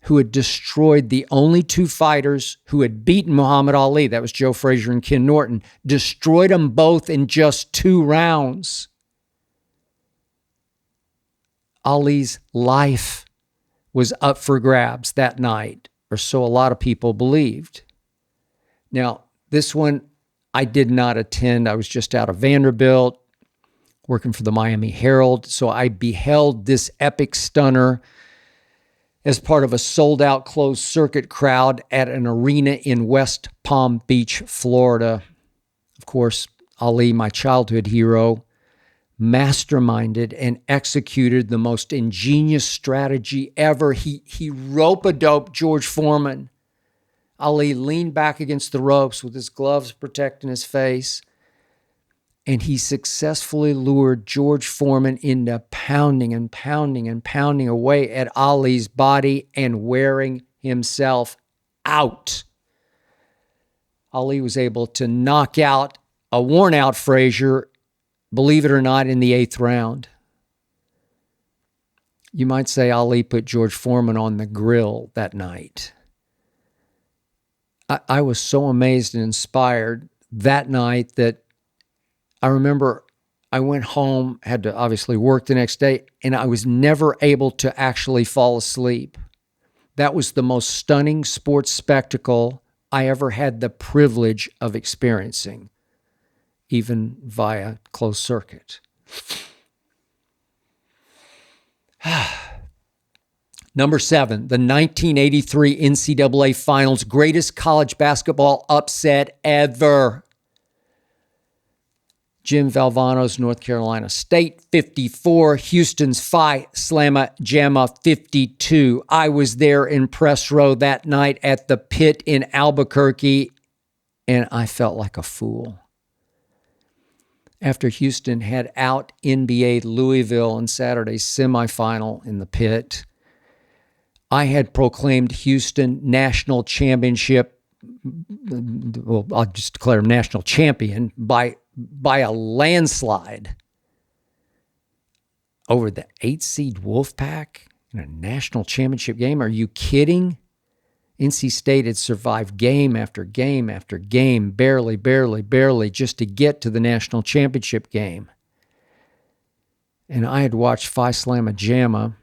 who had destroyed the only two fighters who had beaten Muhammad Ali. That was Joe Frazier and Ken Norton. Destroyed them both in just 2 rounds. Ali's life was up for grabs that night, or so a lot of people believed. Now, this one I did not attend. I was just out of Vanderbilt, working for the Miami Herald, so I beheld this epic stunner as part of a sold-out closed circuit crowd at an arena in West Palm Beach, Florida. Of course, Ali, my childhood hero, masterminded and executed the most ingenious strategy ever. He rope-a-doped George Foreman. Ali leaned back against the ropes with his gloves protecting his face, and he successfully lured George Foreman into pounding and pounding and pounding away at Ali's body and wearing himself out. Ali was able to knock out a worn-out Frazier, believe it or not, in the 8th round. You might say Ali put George Foreman on the grill that night. I was so amazed and inspired that night that I remember I went home, had to obviously work the next day, and I was never able to actually fall asleep. That was the most stunning sports spectacle I ever had the privilege of experiencing, even via closed circuit. Number 7, the 1983 NCAA Finals, greatest college basketball upset ever. Jim Valvano's North Carolina State, 54. Houston's Phi Slamma Jamma, 52. I was there in press row that night at the Pit in Albuquerque, and I felt like a fool. After Houston had out NBA'd Louisville in Saturday's semifinal in the Pit, I had proclaimed Houston national championship, well, I'll just declare him national champion by a landslide over the 8-seed Wolfpack in a national championship game. Are you kidding? NC State had survived game after game after game, barely, just to get to the national championship game. And I had watched Phi Slamma Jamma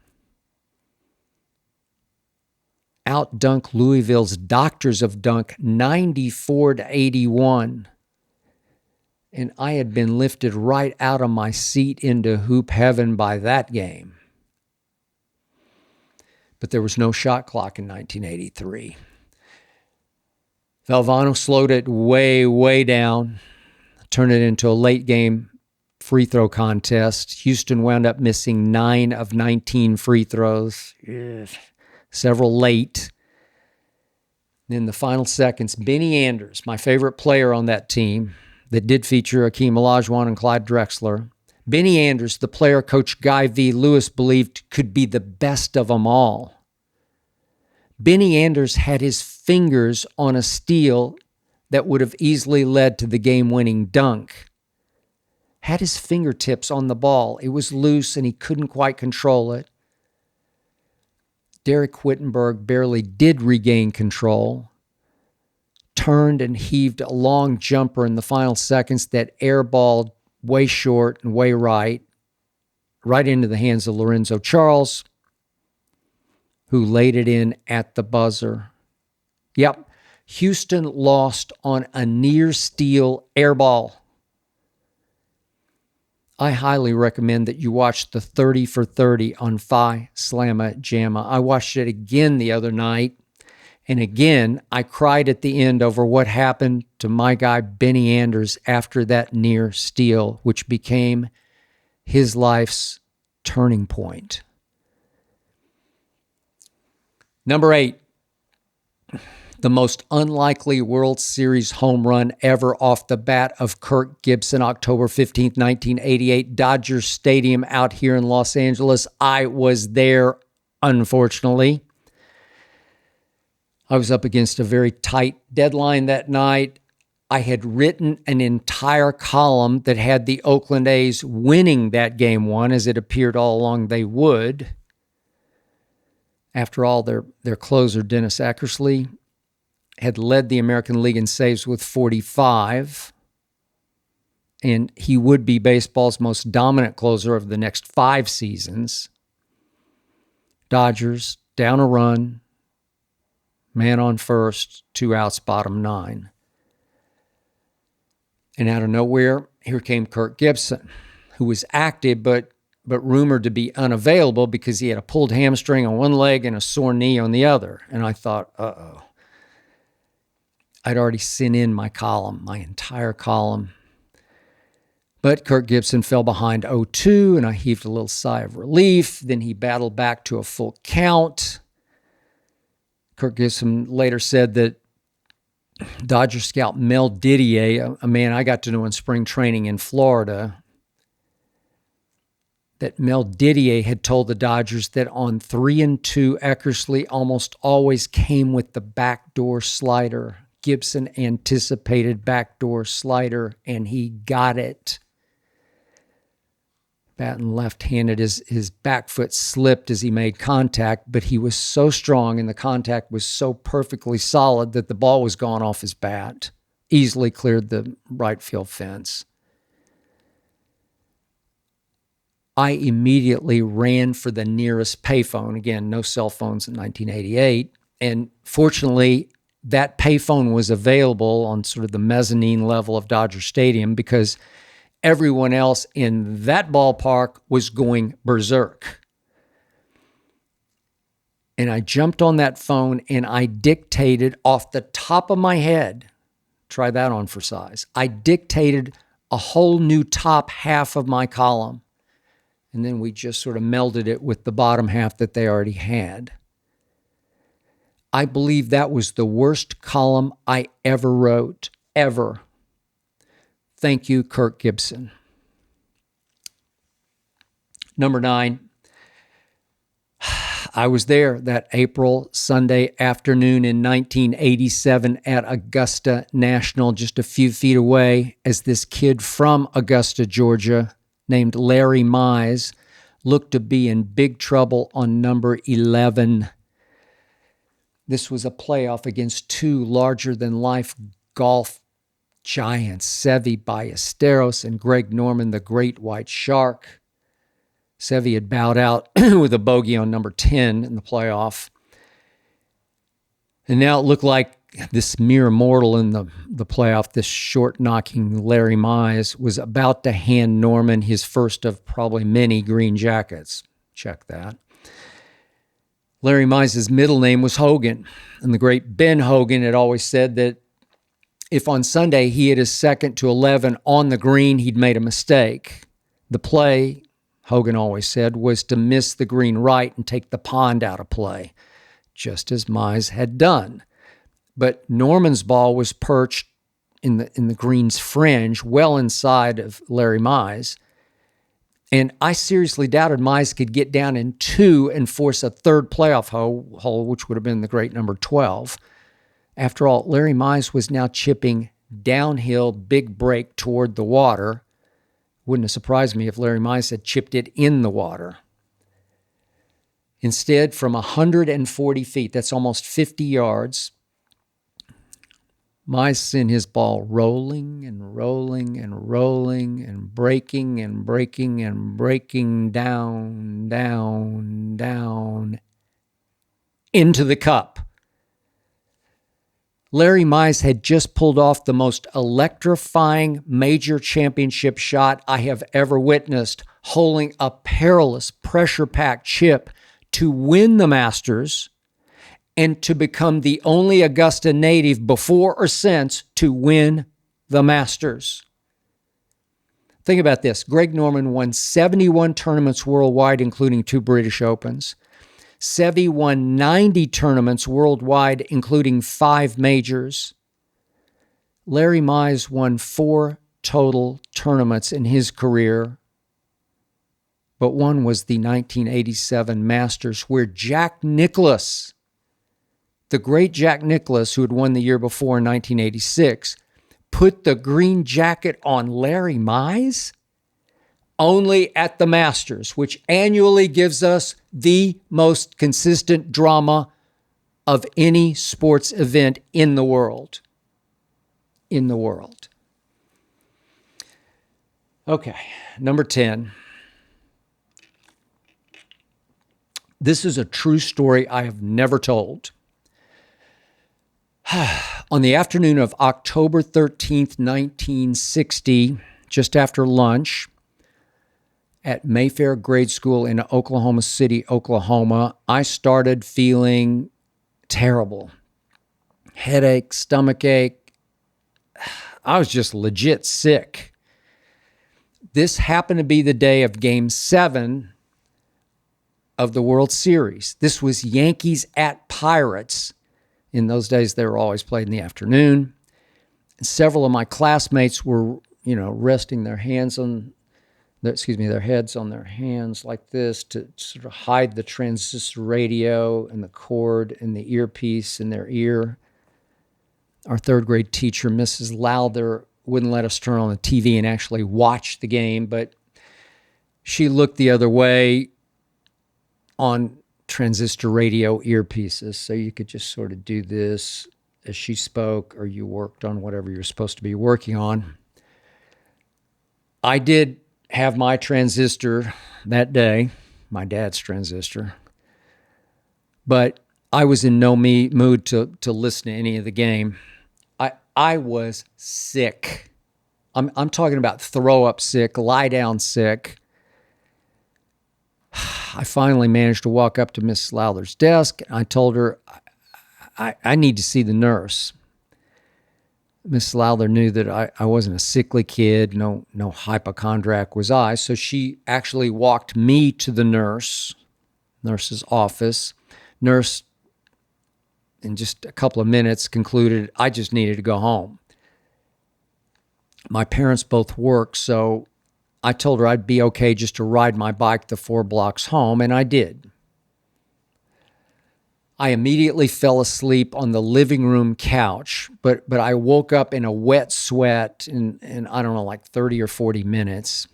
outdunk Louisville's Doctors of Dunk 94-81. And I had been lifted right out of my seat into hoop heaven by that game. But there was no shot clock in 1983. Valvano slowed it way down, turned it into a late game free throw contest. Houston wound up missing 9 of 19 free throws. Ugh. Several late. In the final seconds, Benny Anders, my favorite player on that team that did feature Akeem Olajuwon and Clyde Drexler, Benny Anders, the player Coach Guy V. Lewis believed could be the best of them all. Benny Anders had his fingers on a steal that would have easily led to the game-winning dunk. Had his fingertips on the ball. It was loose and he couldn't quite control it. Derek Whittenburg barely did regain control, turned and heaved a long jumper in the final seconds that airballed way short and way right into the hands of Lorenzo Charles, who laid it in at the buzzer. Yep, Houston lost on a near-steal airball. I highly recommend that you watch the 30 for 30 on Phi Slamma Jamma. I watched it again the other night, and again, I cried at the end over what happened to my guy Benny Anders after that near steal, which became his life's turning point. Number 8, the most unlikely World Series home run ever off the bat of Kirk Gibson, October 15th, 1988, Dodger Stadium out here in Los Angeles. I was there, unfortunately. I was up against a very tight deadline that night. I had written an entire column that had the Oakland A's winning that game one, as it appeared all along they would. After all, their closer, Dennis Eckersley, had led the American League in saves with 45, and he would be baseball's most dominant closer of the next 5 seasons. Dodgers, down a run, man on first, 2 outs, bottom 9. And out of nowhere, here came Kirk Gibson, who was active but rumored to be unavailable because he had a pulled hamstring on one leg and a sore knee on the other. And I thought, uh-oh. I'd already sent in my column, my entire column. But Kirk Gibson fell behind 0-2, and I heaved a little sigh of relief. Then he battled back to a full count. Kirk Gibson later said that Dodger scout Mel Didier, a man I got to know in spring training in Florida, that Mel Didier had told the Dodgers that on 3-2, Eckersley almost always came with the backdoor slider. Gibson anticipated backdoor slider, and he got it. Batting left-handed, his back foot slipped as he made contact, but he was so strong and the contact was so perfectly solid that the ball was gone off his bat. Easily cleared the right field fence. I immediately ran for the nearest payphone. Again, no cell phones in 1988. And fortunately, that payphone was available on sort of the mezzanine level of Dodger Stadium because everyone else in that ballpark was going berserk. And I jumped on that phone and I dictated off the top of my head, try that on for size, I dictated a whole new top half of my column. And then we just sort of melded it with the bottom half that they already had. I believe that was the worst column I ever wrote, ever. Thank you, Kirk Gibson. Number 9, I was there that April Sunday afternoon in 1987 at Augusta National, just a few feet away, as this kid from Augusta, Georgia, named Larry Mize, looked to be in big trouble on number 11. This was a playoff against 2 larger-than-life golf giants, Seve Ballesteros and Greg Norman, the Great White Shark. Seve had bowed out with a bogey on number 10 in the playoff. And now it looked like this mere mortal in the playoff, this short-knocking Larry Mize, was about to hand Norman his first of probably many green jackets. Check that. Larry Mize's middle name was Hogan, and the great Ben Hogan had always said that if on Sunday he hit his second to 11 on the green, he'd made a mistake. The play, Hogan always said, was to miss the green right and take the pond out of play, just as Mize had done. But Norman's ball was perched in the green's fringe, well inside of Larry Mize. And I seriously doubted Mize could get down in 2 and force a third playoff hole, which would have been the great number 12. After all, Larry Mize was now chipping downhill, big break toward the water. Wouldn't have surprised me if Larry Mize had chipped it in the water. Instead, from 140 feet, that's almost 50 yards, Mize sent his ball rolling and rolling and rolling and breaking and breaking and breaking down, down, down into the cup. Larry Mize had just pulled off the most electrifying major championship shot I have ever witnessed, holding a perilous, pressure-packed chip to win the Masters and to become the only Augusta native before or since to win the Masters. Think about this. Greg Norman won 71 tournaments worldwide, including 2 British Opens. Seve won 90 tournaments worldwide, including 5 majors. Larry Mize won 4 total tournaments in his career, but one was the 1987 Masters, where Jack Nicklaus, the great Jack Nicklaus, who had won the year before in 1986, put the green jacket on Larry Mize? Only at the Masters, which annually gives us the most consistent drama of any sports event in the world. In the world. Okay, number 10. This is a true story I have never told. On the afternoon of October 13th, 1960, just after lunch, at Mayfair Grade School in Oklahoma City, Oklahoma, I started feeling terrible. Headache, stomachache. I was just legit sick. This happened to be the day of Game 7 of the World Series. This was Yankees at Pirates. In those days, they were always played in the afternoon. Several of my classmates were, resting their heads on their hands like this to sort of hide the transistor radio and the cord and the earpiece in their ear. Our third grade teacher, Mrs. Lowther, wouldn't let us turn on the TV and actually watch the game, but she looked the other way on transistor radio earpieces, so you could just sort of do this as she spoke, or you worked on whatever you're supposed to be working on. I did have my transistor that day, my dad's transistor, but I was in no mood to listen to any of the game. I was sick. I'm talking about throw up sick, lie down sick. I finally managed to walk up to Mrs. Lowther's desk. I told her, I need to see the nurse. Mrs. Lowther knew that I wasn't a sickly kid. No hypochondriac was I. So she actually walked me to the nurse's office. Nurse, in just a couple of minutes, concluded I just needed to go home. My parents both worked, so I told her I'd be okay just to ride my bike the 4 blocks home, and I did. I immediately fell asleep on the living room couch, but I woke up in a wet sweat in I don't know, like 30 or 40 minutes.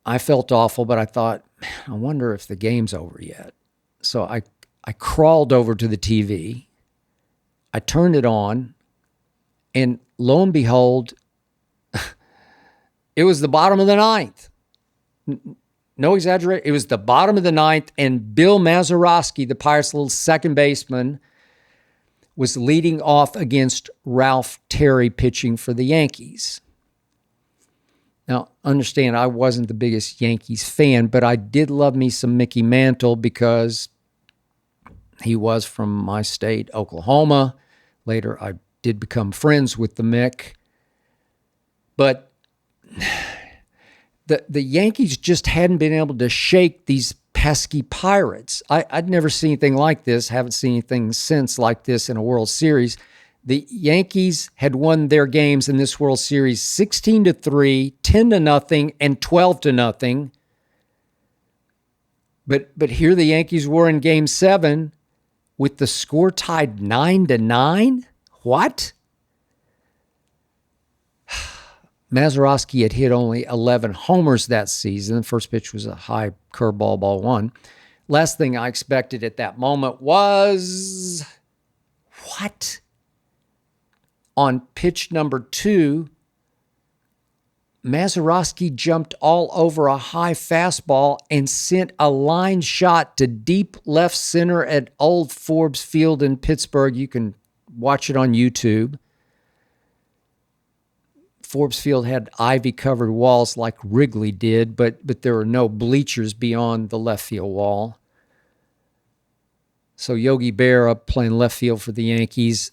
I felt awful, but I thought, I wonder if the game's over yet. So I crawled over to the TV. I turned it on, and lo and behold, it was the bottom of the ninth. No exaggeration. It was the bottom of the ninth, and Bill Mazeroski, the Pirates' little second baseman, was leading off against Ralph Terry pitching for the Yankees. Now, understand, I wasn't the biggest Yankees fan, but I did love me some Mickey Mantle because he was from my state, Oklahoma. Later, I did become friends with the Mick. But the Yankees just hadn't been able to shake these pesky Pirates. I'd never seen anything like this, haven't seen anything since like this in a World Series. The Yankees had won their games in this World Series 16-3, 10-0, and 12-0. But here the Yankees were in Game 7 with the score tied 9-9. What? Mazeroski had hit only 11 homers that season. The first pitch was a high curveball, ball one. Last thing I expected at that moment was, what? On pitch number 2, Mazeroski jumped all over a high fastball and sent a line shot to deep left center at Old Forbes Field in Pittsburgh. You can watch it on YouTube. Forbes Field had ivy-covered walls like Wrigley did, but there were no bleachers beyond the left field wall. So Yogi Berra, playing left field for the Yankees,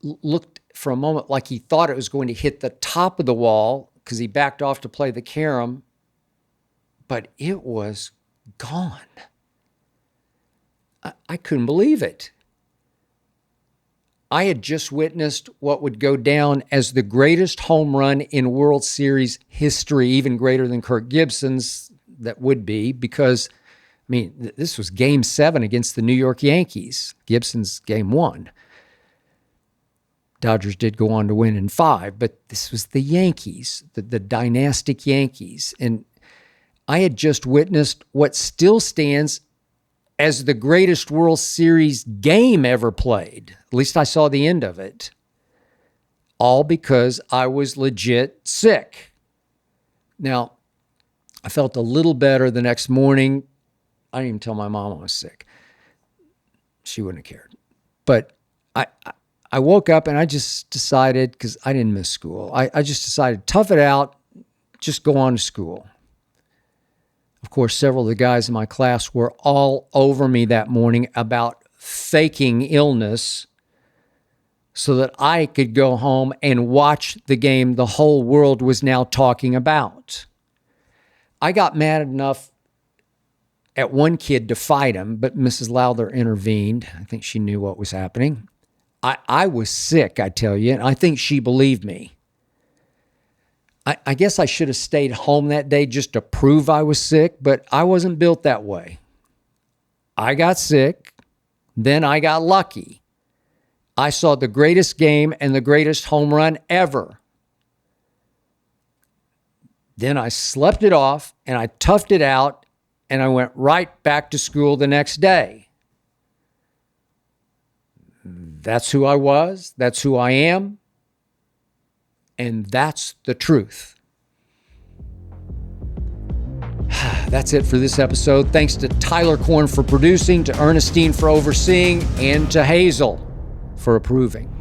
looked for a moment like he thought it was going to hit the top of the wall because he backed off to play the carom, but it was gone. I couldn't believe it. I had just witnessed what would go down as the greatest home run in World Series history, even greater than Kirk Gibson's, that would be, because, I mean, this was Game 7 against the New York Yankees. Gibson's Game 1. Dodgers did go on to win in 5, but this was the Yankees, the dynastic Yankees. And I had just witnessed what still stands as the greatest World Series game ever played. At least I saw the end of it. All because I was legit sick. Now, I felt a little better the next morning. I didn't even tell my mom I was sick. She wouldn't have cared. But I woke up and I just decided, because I didn't miss school, I just decided, tough it out, just go on to school. Of course, several of the guys in my class were all over me that morning about faking illness so that I could go home and watch the game the whole world was now talking about. I got mad enough at one kid to fight him, but Mrs. Lowther intervened. I think she knew what was happening. I was sick, I tell you, and I think she believed me. I guess I should have stayed home that day just to prove I was sick, but I wasn't built that way. I got sick, then I got lucky. I saw the greatest game and the greatest home run ever. Then I slept it off and I toughed it out and I went right back to school the next day. That's who I was. That's who I am. And that's the truth. That's it for this episode. Thanks to Tyler Korn for producing, to Ernestine for overseeing, and to Hazel for approving.